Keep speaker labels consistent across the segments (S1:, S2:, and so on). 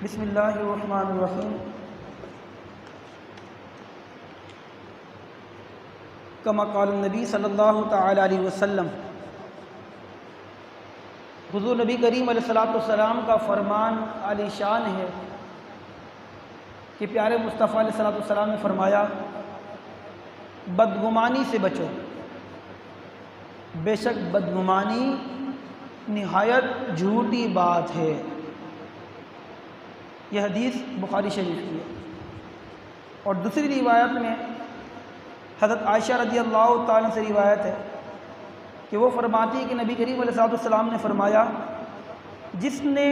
S1: بسم اللہ الرحمن الرحیم کما قال النبی صلی اللہ تعالی علیہ وسلم، حضور نبی کریم علیہ السلام کا فرمان عالی شان ہے کہ پیارے مصطفیٰ علیہ السلام نے فرمایا، بدگمانی سے بچو، بے شک بدگمانی نہایت جھوٹی بات ہے۔ یہ حدیث بخاری شریف کی ہے۔ اور دوسری روایت میں حضرت عائشہ رضی اللہ تعالیٰ سے روایت ہے کہ وہ فرماتی ہے کہ نبی کریم علیہ السلام نے فرمایا، جس نے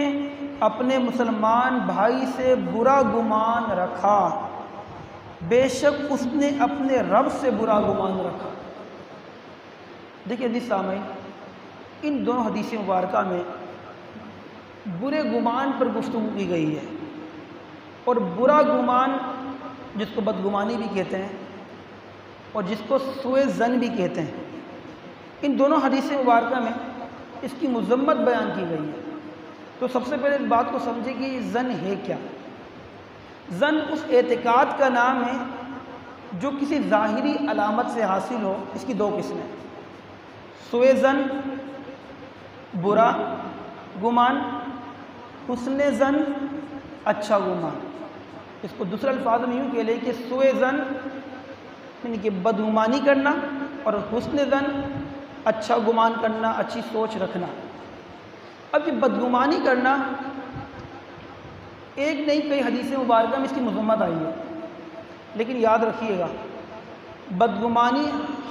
S1: اپنے مسلمان بھائی سے برا گمان رکھا، بے شک اس نے اپنے رب سے برا گمان رکھا۔ دیکھیے حدیث سامعین، ان دونوں حدیث مبارکہ میں برے گمان پر گفتگو کی گئی ہے، اور برا گمان جس کو بدگمانی بھی کہتے ہیں اور جس کو سوء ظن بھی کہتے ہیں، ان دونوں حدیث مبارکہ میں اس کی مذمت بیان کی گئی ہے۔ تو سب سے پہلے اس بات کو سمجھے کہ یہ ظن ہے کیا۔ ظن اس اعتقاد کا نام ہے جو کسی ظاہری علامت سے حاصل ہو۔ اس کی دو قسمیں، سوء ظن برا گمان، حسن ظن اچھا گمان۔ اس کو دوسرے الفاظ میں یوں کہہ لیں کہ سوء ظن یعنی کہ بدگمانی کرنا، اور حسن ظن اچھا گمان کرنا، اچھی سوچ رکھنا۔ اب یہ بدگمانی کرنا ایک نہیں کئی حدیث مبارکہ میں اس کی مذمت آئی ہے، لیکن یاد رکھیے گا بدگمانی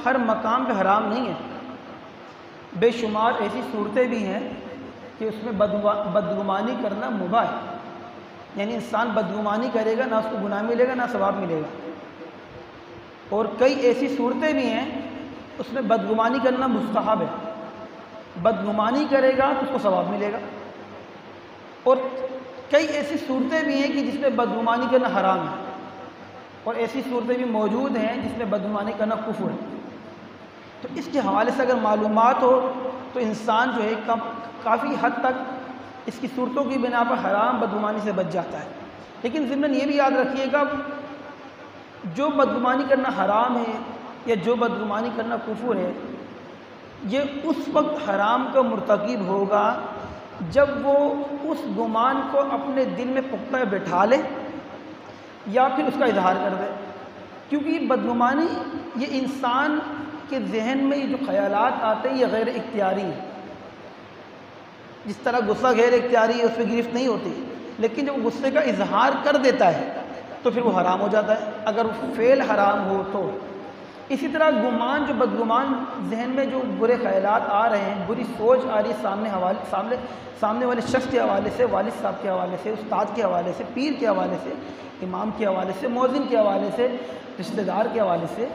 S1: ہر مقام پہ حرام نہیں ہے۔ بے شمار ایسی صورتیں بھی ہیں کہ اس میں بدگمانی کرنا مباح ہے، یعنی انسان بدگمانی کرے گا، نہ اس کو گناہ ملے گا نہ ثواب ملے گا۔ اور کئی ایسی صورتیں بھی ہیں اس میں بدگمانی کرنا مستحب ہے، بدگمانی کرے گا تو اس کو ثواب ملے گا۔ اور کئی ایسی صورتیں بھی ہیں کہ جس میں بدگمانی کرنا حرام ہے، اور ایسی صورتیں بھی موجود ہیں جس میں بدگمانی کرنا کفر ہے۔ تو اس کے حوالے سے اگر معلومات ہو تو انسان جو ہے کافی حد تک اس کی صورتوں کی بنا پر حرام بدگمانی سے بچ جاتا ہے۔ لیکن ضمن یہ بھی یاد رکھیے گا، جو بدگمانی کرنا حرام ہے یا جو بدگمانی کرنا کفر ہے، یہ اس وقت حرام کا مرتکب ہوگا جب وہ اس گمان کو اپنے دل میں پختہ بٹھا لے یا پھر اس کا اظہار کر دے۔ کیونکہ یہ بدگمانی یہ انسان کے ذہن میں یہ جو خیالات آتے ہیں یہ غیر اختیاری ہے۔ جس طرح غصہ غیر اختیاری ہے، اس پہ گرفت نہیں ہوتی، لیکن جب غصے کا اظہار کر دیتا ہے تو پھر وہ حرام ہو جاتا ہے، اگر وہ فعل حرام ہو تو۔ اسی طرح گمان، جو بدگمان ذہن میں جو برے خیالات آ رہے ہیں، بری سوچ آ رہی ہے سامنے والے شخص کے حوالے سے، والد صاحب کے حوالے سے، استاد کے حوالے سے، پیر کے حوالے سے، امام کے حوالے سے، مؤذن کے حوالے سے، رشتہ دار کے حوالے سے،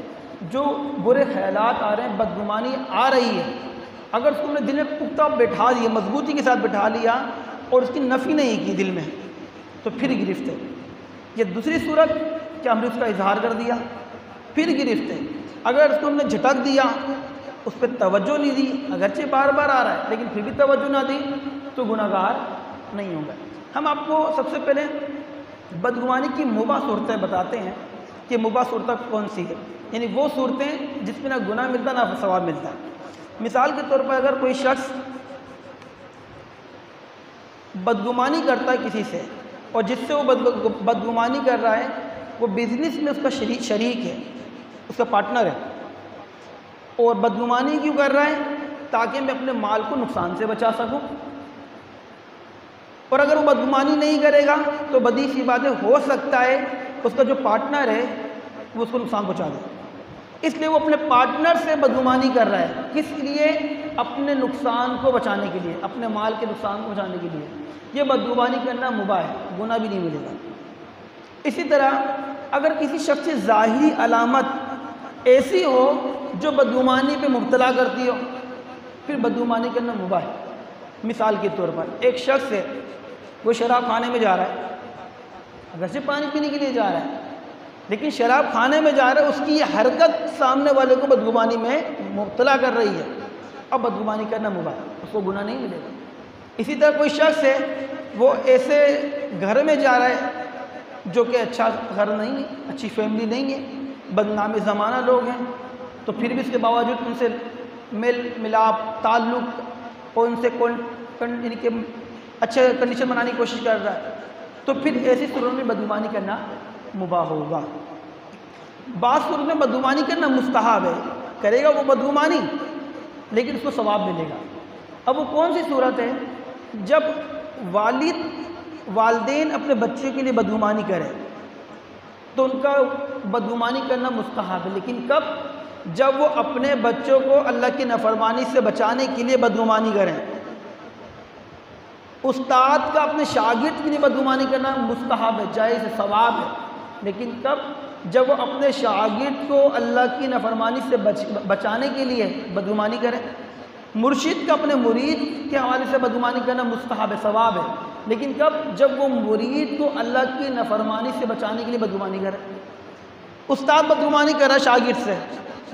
S1: جو برے خیالات آ رہے ہیں، بدگمانی آ رہی ہے، اگر اس کو ہم نے دل میں پختہ بٹھا دیا، مضبوطی کے ساتھ بٹھا لیا اور اس کی نفی نہیں کی دل میں، تو پھر گرفت ہے۔ یہ دوسری صورت کہ ہم نے اس کا اظہار کر دیا، پھر گرفت ہے۔ اگر اس کو ہم نے جھٹک دیا، اس پہ توجہ نہیں دی، اگرچہ بار بار آ رہا ہے لیکن پھر بھی توجہ نہ دی، تو گناہ گار نہیں ہوگا۔ ہم آپ کو سب سے پہلے بدگمانی کی مباح صورتیں بتاتے ہیں کہ مباح صورتیں کون سی ہے، یعنی وہ صورتیں جس میں نہ گناہ ملتا نہ ثواب ملتا ہے۔ مثال کے طور پر اگر کوئی شخص بدگمانی کرتا ہے کسی سے، اور جس سے وہ بدگمانی کر رہا ہے وہ بزنس میں اس کا شریک ہے، اس کا پارٹنر ہے، اور بدگمانی کیوں کر رہا ہے؟ تاکہ میں اپنے مال کو نقصان سے بچا سکوں۔ اور اگر وہ بدگمانی نہیں کرے گا تو بدی سی بات ہے، ہو سکتا ہے اس کا جو پارٹنر ہے وہ اس کو نقصان پہنچا دے، اس لیے وہ اپنے پارٹنر سے بدگمانی کر رہا ہے۔ کس لیے؟ اپنے نقصان کو بچانے کے لیے، اپنے مال کے نقصان کو بچانے کے لیے۔ یہ بدگمانی کرنا مباح ہے، گناہ بھی نہیں ملے گا۔ اسی طرح اگر کسی شخص سے ظاہری علامت ایسی ہو جو بدگمانی پہ مبتلا کرتی ہو، پھر بدگمانی کرنا مباح ہے۔ مثال کے طور پر ایک شخص ہے، وہ شراب خانے میں جا رہا ہے، اگرچہ پانی پینے کے لیے جا رہا ہے لیکن شراب خانے میں جا رہا ہے، اس کی یہ حرکت سامنے والے کو بدگمانی میں مبتلا کر رہی ہے۔ اب بدگمانی کرنا مباح ہے، اس کو گناہ نہیں ملے گا۔ اسی طرح کوئی شخص ہے وہ ایسے گھر میں جا رہا ہے جو کہ اچھا گھر نہیں ہے، اچھی فیملی نہیں ہے، بدنام زمانہ لوگ ہیں، تو پھر بھی اس کے باوجود ان سے میل ملاپ تعلق اور ان سے یعنی کہ اچھے کنڈیشن بنانے کی کوشش کر رہا ہے، تو پھر ایسی صورت میں بدگمانی کرنا مباح ہوگا۔ بعض صورت میں بدگمانی کرنا مستحب ہے، کرے گا وہ بدگمانی لیکن اس کو ثواب ملے گا۔ اب وہ کون سی صورت ہے؟ جب والدین اپنے بچے کے لیے بدگمانی کریں تو ان کا بدگمانی کرنا مستحب ہے، لیکن کب؟ جب وہ اپنے بچوں کو اللہ کی نافرمانی سے بچانے کے لیے بدگمانی کریں۔ استاد کا اپنے شاگرد کے لیے بدگمانی کرنا مستحب ہے، جائز ہے، ثواب ہے، لیکن کب؟ جب وہ اپنے شاگرد کو اللہ کی نافرمانی سے بچانے کے لیے بدگمانی کریں۔ مرشد کا اپنے مرید کے حوالے سے بدگمانی کرنا مستحب ہے، ثواب ہے، لیکن کب؟ جب وہ مرید کو اللہ کی نافرمانی سے بچانے کے لیے بدگمانی کرے۔ استاد بدگمانی کر رہا ہے شاگرد سے،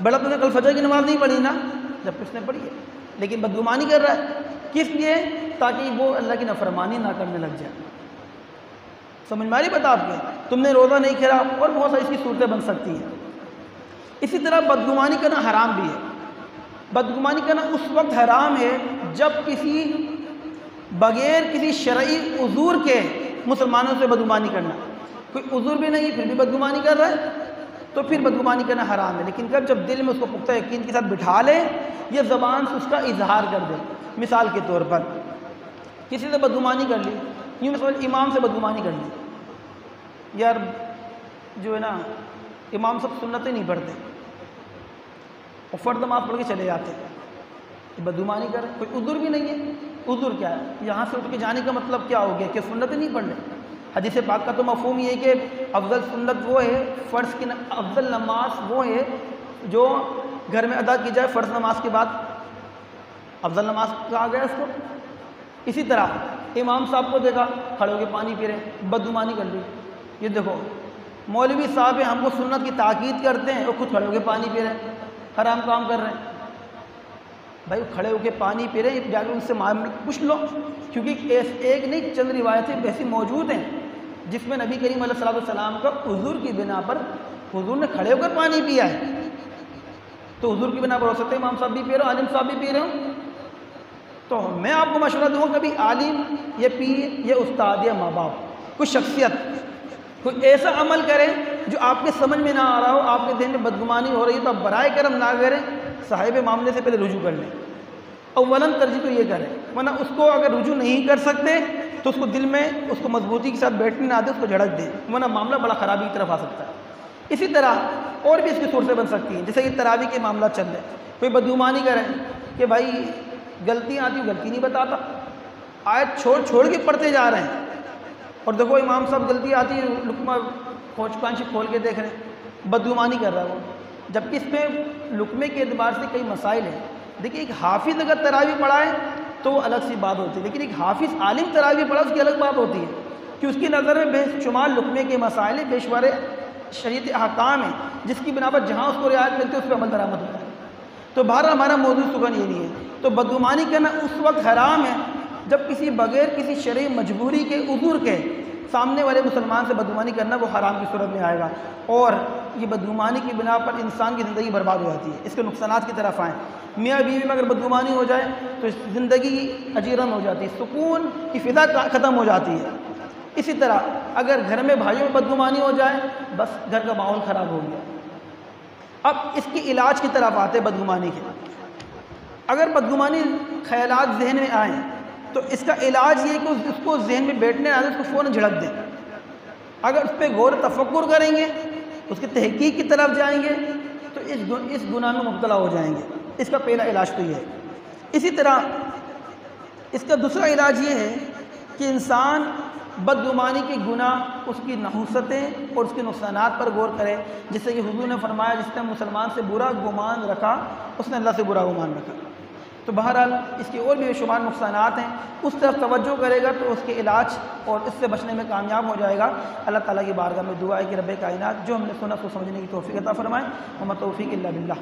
S1: بڑا تو نے کل فجر کی نماز نہیں پڑھی نا، جب اس نے پڑھی ہے، لیکن بدگمانی کر رہا ہے، کس لیے؟ تاکہ وہ اللہ کی نافرمانی نہ کرنے لگ جائے۔ سمجھ میں آ رہی بات آپ کے؟ تم نے روزہ نہیں کھلا، اور بہت ساری اس کی صورتیں بن سکتی ہیں۔ اسی طرح بدگمانی کرنا حرام بھی ہے۔ بدگمانی کرنا اس وقت حرام ہے جب بغیر کسی شرعی عذور کے مسلمانوں سے بدگمانی کرنا، کوئی عذر بھی نہیں ہے پھر بھی بدگمانی کر رہا ہے تو پھر بدگمانی کرنا حرام ہے، لیکن جب دل میں اس کو پختہ یقین کے ساتھ بٹھا لے یا زبان سے اس کا اظہار کر دے۔ مثال کے طور پر کسی سے بدگمانی کر لی، یوں مثلا امام سے بدگمانی کر لی، یار جو ہے نا امام سب سنتیں نہیں پڑھتے اور فرض نماز پڑھ کے چلے جاتے، بدگمانی کر رہے، کوئی عذر بھی نہیں ہے۔ عذر کیا ہے؟ یہاں سے اٹھ کے جانے کا مطلب کیا ہو گیا کہ سنتیں نہیں پڑھ رہے۔ حدیث پاک کا تو مفہوم یہ ہے کہ افضل سنت وہ ہے، فرض کی افضل نماز وہ ہے جو گھر میں ادا کی جائے فرض نماز کے بعد، افضل نماز کہا گیا اس کو۔ اسی طرح امام صاحب کو دیکھا کھڑے ہو کے پانی پی رہے، بدگمانی کر لی، یہ دیکھو مولوی صاحب ہیں، ہم کو سنت کی تاکید کرتے ہیں اور خود کھڑے ہو کے پانی پی رہے ہیں، حرام کام کر رہے ہیں۔ بھائی کھڑے ہو کے پانی پی رہے ہیں، جا کے ان سے پوچھ لو، کیونکہ ایک نہیں چند روایتیں ایسی موجود ہیں جس میں نبی کریم علیہ السلام کا حضور کی بنا پر حضور نے کھڑے ہو کر پانی پیا ہے، تو حضور کی بنا پر ہو سکتا ہے امام صاحب بھی پی رہے ہوں، عالم صاحب بھی پی رہے ہوں۔ تو میں آپ کو مشورہ دوں گا کبھی عالم یا پیر یا استاد یا ماں باپ کوئی شخصیت کوئی ایسا عمل کرے جو آپ کے سمجھ میں نہ آ رہا ہو، آپ کے دل میں بدگمانی ہو رہی ہے، تو آپ برائے کرم نہ کریں، صاحب معاملے سے پہلے رجوع کر لیں۔ اولاً ترجیح تو یہ کریں، ورنہ اس کو اگر رجوع نہیں کر سکتے تو اس کو دل میں اس کو مضبوطی کے ساتھ بیٹھنے نہ دیں، اس کو جھڑک دیں، ورنہ معاملہ بڑا خرابی کی طرف آ سکتا ہے۔ اسی طرح اور بھی اس کی صورتیں بن سکتی ہیں، جیسے یہ تراویح کے معاملات چل رہے، کوئی بدگمانی کرے کہ بھائی غلطیاں آتی غلطی نہیں بتاتا، آیت چھوڑ کے پڑھتے جا رہے ہیں، اور دیکھو امام صاحب غلطی آتی ہے لقمہ کانچی کھول کے دیکھ رہے ہیں، بدگمانی کر رہا ہے وہ، جبکہ اس میں لقمے کے اعتبار سے کئی مسائل ہیں۔ دیکھیے ایک حافظ اگر تراویح پڑھائے تو وہ الگ سی بات ہوتی ہے، لیکن ایک حافظ عالم تراویح پڑھا اس کی الگ بات ہوتی ہے، کہ اس کی نظر میں بے شمار لقمے کے مسائل ہیں، بے شمار شریعت احکام ہیں، جس کی بنا پر جہاں اس کو رعایت ملتی ہے اس پہ عمل درآمد ہوتا ہے۔ تو بہرحال ہمارا موضوع سخن یہ نہیں ہے۔ تو بدگمانی کرنا اس وقت حرام ہے جب بغیر کسی شرعی مجبوری کے عذر کے سامنے والے مسلمان سے بدگمانی کرنا وہ حرام کی صورت میں آئے گا، اور یہ بدگمانی کی بنا پر انسان کی زندگی برباد ہو جاتی ہے۔ اس کے نقصانات کی طرف آئیں، میاں بیوی میں اگر بدگمانی ہو جائے تو زندگی اجیرن ہو جاتی ہے، سکون کی فضا ختم ہو جاتی ہے۔ اسی طرح اگر گھر میں بھائیوں میں بدگمانی ہو جائے بس گھر کا ماحول خراب ہو گیا۔ اب اس کی علاج کی طرف آتے بدگمانی کے، اگر بدگمانی خیالات ذہن میں آئیں تو اس کا علاج یہ ہے کہ اس کو ذہن میں بیٹھنے آئے اس کو فوراً جھڑک دیں۔ اگر اس پہ غور تفکر کریں گے، اس کی تحقیق کی طرف جائیں گے تو اس گناہ میں مبتلا ہو جائیں گے۔ اس کا پہلا علاج تو یہ ہے۔ اسی طرح اس کا دوسرا علاج یہ ہے کہ انسان بدگمانی کے گناہ، اس کی نحوستیں اور اس کے نقصانات پر غور کرے، جس سے کہ حضور نے فرمایا جس نے مسلمان سے برا گمان رکھا اس نے اللہ سے برا گمان رکھا۔ تو بہرحال اس کے اور بھی بے شمار نقصانات ہیں، اس طرف توجہ کرے گا تو اس کے علاج اور اس سے بچنے میں کامیاب ہو جائے گا۔ اللہ تعالیٰ کی بارگاہ میں دعا ہے کہ رب کائنات جو ہم نے سنا اس کو سمجھنے کی توفیق عطا فرمائے، وما توفیق الا باللہ۔